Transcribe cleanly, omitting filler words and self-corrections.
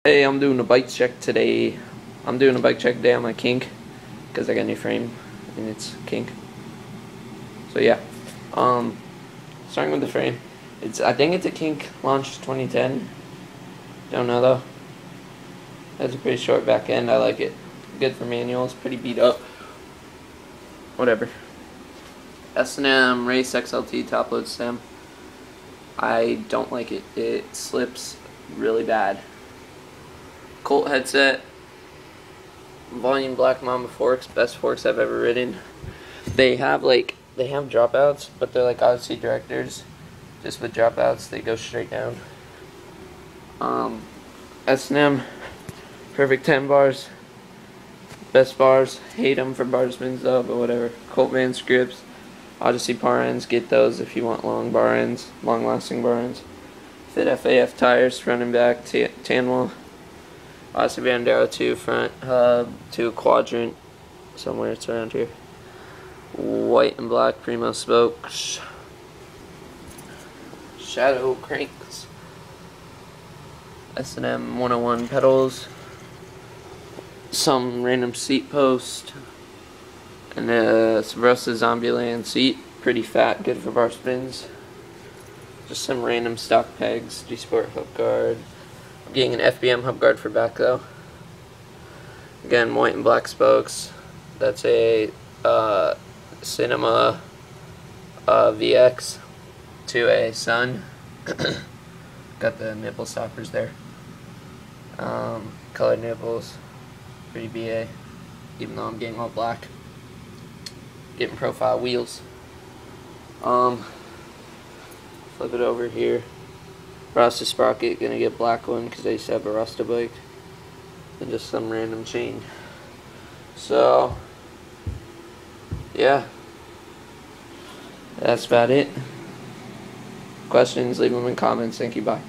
Hey, I'm doing a bike check today. I'm doing a bike check today on my Kink because I got a new frame and it's Kink. So yeah, starting with the frame, I think it's a Kink launch 2010. Don't know though. Has a pretty short back end. I like it. Good for manuals. Pretty beat up. Whatever. S&M Race XLT top load stem. I don't like it. It slips really bad. Colt headset. Volume Black Mamba forks. Best forks I've ever ridden. They have dropouts, but they're like Odyssey directors. Just with dropouts, they go straight down. S&M perfect 10 bars. Best bars. Hate them for bar spins though, but whatever. Colt Van scripts. Odyssey bar ends. Get those if you want long bar ends, long lasting bar ends. Fit FAF tires, front and back, tan wall. Odyssey Bandero 2 front hub, 2 quadrant, somewhere it's around here. White and black Primo spokes. Shadow cranks. S&M 101 pedals. Some random seat post. And a Swarovski Zombieland seat. Pretty fat, good for bar spins. Just some random stock pegs. G-Sport hook guard. I'm getting an FBM hub guard for back though. Again, white and black spokes. That's a Cinema VX to a Sun. Got the nipple stoppers there. Colored nipples. Pretty BA. Even though I'm getting all black. Getting profile wheels. Flip it over here. Rasta sprocket, gonna get black one because I used to have a Rasta bike. And just some random chain. So, yeah. That's about it. Questions, leave them in comments. Thank you, bye.